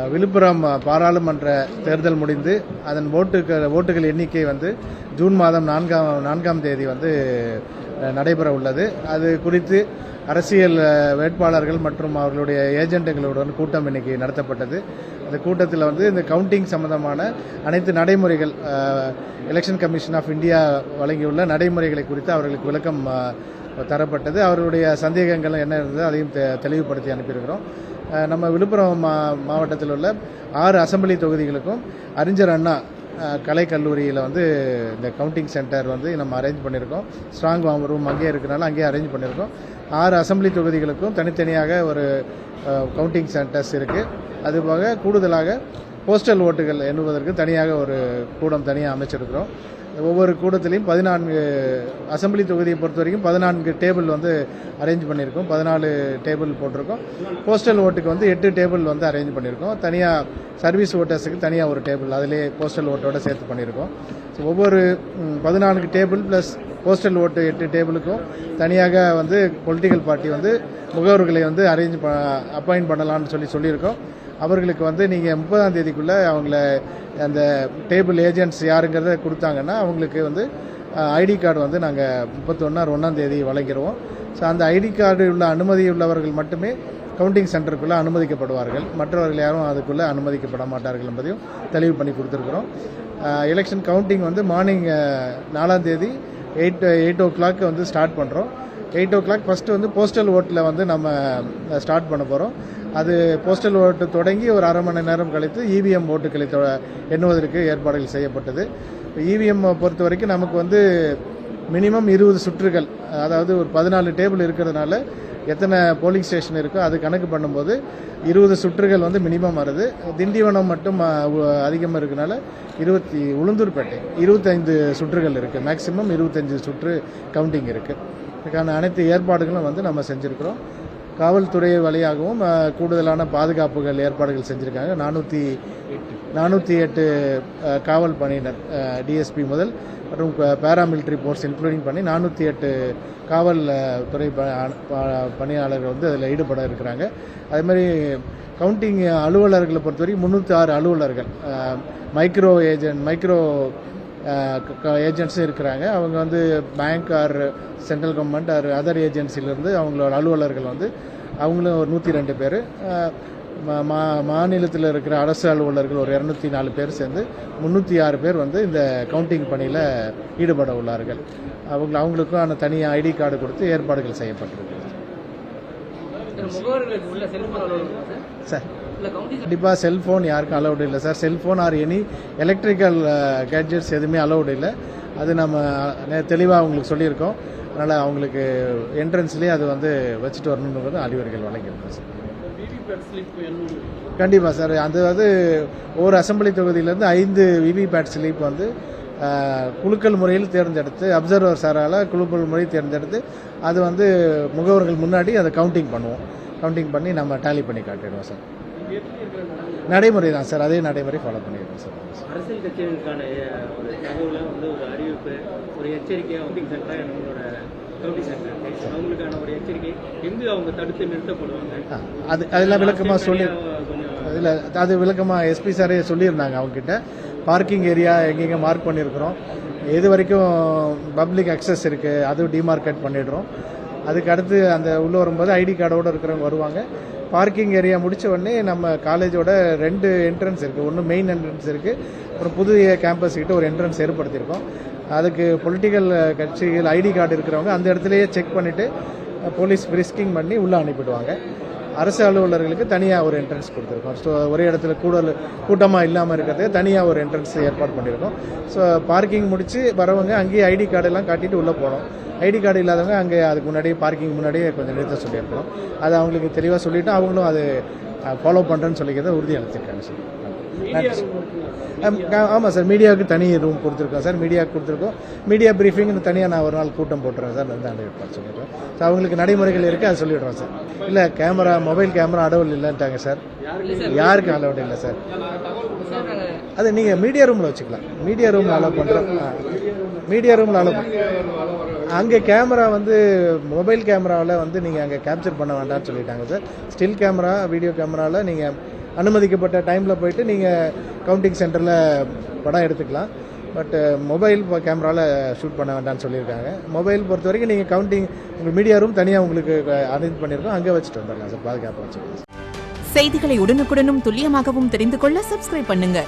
விழுப்புரம் பாராளுமன்ற தேர்தல் முடிந்து அதன் ஓட்டுகள் எண்ணிக்கை வந்து ஜூன் மாதம் 4ஆம் தேதி வந்து நடைபெற உள்ளது. அது குறித்து அரசியல் வேட்பாளர்கள் மற்றும் அவர்களுடைய ஏஜென்ட்டுகளுடன் கூட்டம் இன்னைக்கு நடத்தப்பட்டது. அந்த கூட்டத்தில் வந்து இந்த கவுண்டிங் சம்பந்தமான அனைத்து நடைமுறைகள் எலெக்ஷன் கமிஷன் ஆஃப் இந்தியா வழங்கியுள்ள நடைமுறைகளை குறித்து அவர்களுக்கு விளக்கம் தரப்பட்டது. அவர்களுடைய சந்தேகங்கள் என்ன இருந்தது அதையும் தெளிவுபடுத்தி அனுப்பியிருக்கிறோம். நம்ம விழுப்புரம் மாவட்டத்தில் உள்ள 6 அசெம்பிளி தொகுதிகளுக்கும் அறிஞர் அண்ணா கலைக்கல்லூரியில் வந்து இந்த கவுண்டிங் சென்டர் வந்து நம்ம அரேஞ்ச் பண்ணியிருக்கோம். ஸ்ட்ராங் ரூம் அங்கேயே இருக்கிறனால அங்கேயே அரேஞ்ச் பண்ணியிருக்கோம். 6 அசெம்பிளி தொகுதிகளுக்கும் தனித்தனியாக ஒரு கவுண்டிங் சென்டர்ஸ் இருக்குது. அதுபோக கூடுதலாக போஸ்டல் ஓட்டுகள் எண்ணுவதற்கு தனியாக ஒரு கூடம் தனியாக அமைச்சிருக்கிறோம். ஒவ்வொரு கூடத்திலையும் 14 அசெம்பிளி தொகுதியை பொறுத்த வரைக்கும் 14 டேபிள் வந்து அரேஞ்ச் பண்ணியிருக்கோம். 14 டேபிள் போட்டிருக்கோம். போஸ்டல் ஓட்டுக்கு வந்து 8 டேபிள் வந்து அரேஞ்ச் பண்ணியிருக்கோம். தனியாக சர்வீஸ் ஓட்டர்ஸுக்கு தனியாக ஒரு டேபிள் அதிலே போஸ்டல் ஓட்டோட சேர்த்து பண்ணியிருக்கோம். ஸோ ஒவ்வொரு 14 டேபிள் ப்ளஸ் போஸ்டல் ஓட்டு 8 டேபிளுக்கும் தனியாக வந்து பொலிட்டிக்கல் பார்ட்டி வந்து முகவர்களை வந்து அப்பாயிண்ட் பண்ணலாம்னு சொல்லியிருக்கோம். அவர்களுக்கு வந்து நீங்கள் 30ஆம் தேதிக்குள்ளே அவங்கள அந்த டேபிள் ஏஜென்ட்ஸ் யாருங்கிறத கொடுத்தாங்கன்னா அவங்களுக்கு வந்து ஐடி கார்டு வந்து நாங்கள் 31ஆம் தேதி வழங்கிடுவோம். ஸோ அந்த ஐடி கார்டு உள்ள அனுமதி உள்ளவர்கள் மட்டுமே கவுண்டிங் சென்டருக்குள்ளே அனுமதிக்கப்படுவார்கள். மற்றவர்கள் யாரும் அதுக்குள்ளே அனுமதிக்கப்பட மாட்டார்கள் என்பதையும் தெளிவு பண்ணி கொடுத்துருக்குறோம். எலெக்ஷன் கவுண்டிங் வந்து மார்னிங் 4ஆம் தேதி 8 o'clock வந்து ஸ்டார்ட் பண்ணுறோம். 8 o'clock ஃபஸ்ட்டு வந்து போஸ்டல் ஓட்டில் வந்து நம்ம ஸ்டார்ட் பண்ண போகிறோம். அது போஸ்டல் ஓட்டு தொடங்கி ஒரு அரை மணி நேரம் கழித்து இவிஎம் ஓட்டுகளை எண்ணுவதற்கு ஏற்பாடுகள் செய்யப்பட்டது. இவிஎம் பொறுத்த வரைக்கும் நமக்கு வந்து மினிமம் 20 சுற்றுகள், அதாவது ஒரு 14 டேபிள் இருக்கிறதுனால எத்தனை போலிங் ஸ்டேஷன் இருக்கோ அது கணக்கு பண்ணும்போது 20 சுற்றுகள் வந்து மினிமம் வருது. திண்டிவனம் மட்டும் அதிகமாக இருக்கனால உளுந்தூர்பேட்டை 25 சுற்றுகள் இருக்குது. மேக்சிமம் 25 சுற்று கவுண்டிங் இருக்குது. இதுக்கான அனைத்து ஏற்பாடுகளும் வந்து நம்ம செஞ்சுருக்கிறோம். காவல்துறை வழியாகவும் கூடுதலான பாதுகாப்புகள் ஏற்பாடுகள் செஞ்சுருக்காங்க. 408 காவல் பணியினர் டிஎஸ்பி முதல் மற்றும் பேராமிலிட்டரி போர்ஸ் இன்க்ளூடிங் பண்ணி 408 காவல் துறை பணியாளர்கள் வந்து அதில் ஈடுபட இருக்கிறாங்க. அதேமாதிரி கவுண்டிங் அலுவலர்களை பொறுத்தவரைக்கும் 306 அலுவலர்கள் மைக்ரோ ஏஜென்ட்ஸும் இருக்கிறாங்க. அவங்க வந்து bank or central government or other ஏஜென்சிலிருந்து அவங்களோட அலுவலர்கள் வந்து அவங்களும் ஒரு 102 பேர், மாநிலத்தில் இருக்கிற அரசு அலுவலர்கள் ஒரு 204 பேர் சேர்ந்து 306 பேர் வந்து இந்த கவுண்டிங் பணியில் ஈடுபட உள்ளார்கள். அவங்களுக்கும் தனியாக ஐடி கார்டு கொடுத்து ஏற்பாடுகள் செய்யப்பட்டிருக்கு. சார் கண்டிப்பாக செல்ஃபோன் யாருக்கும் அலௌடு இல்லை sir. Cellphone or any electrical gadgets எதுவுமே அலௌடு இல்லை. அது நம்ம தெளிவாக அவங்களுக்கு சொல்லியிருக்கோம். அதனால் அவங்களுக்கு என்ட்ரன்ஸ்லேயே அது வந்து வச்சுட்டு வரணுன்றது அறிவுரைகள் வழங்கியிருக்கோம் சார். கண்டிப்பாக சார். அது வந்து ஒவ்வொரு அசெம்பிளி தொகுதியிலேருந்து 5 விவிபேட் ஸ்லிப் வந்து குலுக்கல் முறையில் தேர்ந்தெடுத்து அப்சர்வர் சாரால் குலுக்கல் முறை தேர்ந்தெடுத்து அது வந்து முகவர்கள் முன்னாடி அதை கவுண்டிங் பண்ணுவோம். கவுண்டிங் பண்ணி நம்ம டேலி பண்ணி காட்டிடுவோம் சார். நடைமுறை தான் சார். அதே நடைமுறை ஃபாலோ பண்ணிடுவோம் சார். அரசியல் கட்சிகளுக்கான ஒரு தகவலை வந்து ஒரு அறிவிப்பு, ஒரு எச்சரிக்கை கவுண்டிங் சென்டர் நம்மளோட கவுண்டிங் சென்டர் அவங்களுக்கான ஒரு எச்சரிக்கை எங்கு அவங்க தடுத்து நிறுத்தப்படுவாங்க அதெல்லாம் விளக்கமாக சொல்லி அதில் அது விளக்கமாக எஸ்பி சாரே சொல்லியிருந்தாங்க. அவங்ககிட்ட பார்க்கிங் ஏரியா எங்கெங்கே மார்க் பண்ணியிருக்கிறோம், எது வரைக்கும் பப்ளிக் அக்சஸ் இருக்குது அது டிமார்க்கெட் பண்ணிடுறோம். அதுக்கு அடுத்து அந்த உள்ளே வரும்போது ஐடி கார்டோடு இருக்கிறவங்க வருவாங்க. பார்க்கிங் ஏரியா முடித்த உடனே நம்ம காலேஜோட 2 என்ட்ரன்ஸ் இருக்குது. ஒன்று மெயின் என்ட்ரன்ஸ் இருக்குது, அப்புறம் புதிய கேம்பஸ் கிட்ட ஒரு என்ட்ரன்ஸ் ஏற்படுத்தியிருக்கோம். அதுக்கு பொலிட்டிக்கல் கட்சிகள் ஐடி கார்டு இருக்கிறவங்க அந்த இடத்துலையே செக் பண்ணிவிட்டு போலீஸ் ஃப்ரிஸ்கிங் பண்ணி உள்ளே அனுப்பிடுவாங்க. அரசு அலுவலர்களுக்கு தனியாக ஒரு என்ட்ரன்ஸ் கொடுத்துருக்கோம். ஸோ ஒரே இடத்துல கூட்டமாக இல்லாமல் இருக்கிறதுக்கு தனியாக ஒரு என்ட்ரன்ஸ் ஏற்பாடு பண்ணியிருக்கோம். ஸோ பார்க்கிங் முடித்து வரவங்க அங்கேயே ஐடி கார்டெல்லாம் காட்டிட்டு உள்ளே போகணும். ஐடி கார்டு இல்லாதவங்க அங்கே அதுக்கு முன்னாடியே பார்க்கிங் முன்னாடியே கொஞ்சம் நிறுத்த சொல்லியிருக்கோம். அது அவங்களுக்கு தெளிவாக சொல்லிவிட்டு அவங்களும் அது ஃபாலோ பண்ணுறேன்னு சொல்லிக்கிறத உறுதி அளிச்சிருக்காங்க சார். ஆமாம் சார். மீடியாவுக்கு தனி ரூம் கொடுத்துருக்கோம் சார். மீடியாவுக்கு கொடுத்துருக்கோம். மீடியா ப்ரீஃபிங் தனியாக நான் ஒரு நாள் கூட்டம் போட்டுறேன் சார். அந்த ஏற்பாடு சொல்லிடுறேன். ஸோ அவங்களுக்கு நடைமுறைகள் இருக்குது, அதை சொல்லிடுறோம் சார். இல்லை மொபைல் கேமரா அலோடு இல்லைன்ட்டாங்க சார். யாருக்கும் அலோடு இல்லை சார். அது நீங்கள் மீடியா ரூமில் வச்சுக்கலாம். மீடியா ரூமில் அலோவ் பண்ணுறோம். மீடியா ரூமில் அலோவ் அங்கே கேமரா வந்து மொபைல் கேமராவில் வந்து நீங்கள் அங்கே கேப்சர் பண்ண வேண்டாம்னு சொல்லிட்டாங்க சார். ஸ்டில் கேமரா வீடியோ கேமராவில் நீங்கள் அனுமதிக்கப்பட்ட டைமில் போயிட்டு நீங்கள் கவுண்டிங் சென்டரில் படம் எடுத்துக்கலாம். பட் மொபைல் கேமராவில் ஷூட் பண்ண வேண்டாம்னு சொல்லியிருக்காங்க. மொபைல் பொறுத்த வரைக்கும் நீங்கள் கவுண்டிங் உங்கள் மீடியா ரூம் தனியாக உங்களுக்கு அரேஞ்ச் பண்ணியிருக்கோம், அங்கே வச்சுட்டு வந்துடலாம் சார், பாதுகாப்பாக வச்சுக்கலாம். செய்திகளை உடனுக்குடனும் துல்லியமாகவும் தெரிந்து கொள்ள சப்ஸ்கிரைப் பண்ணுங்க.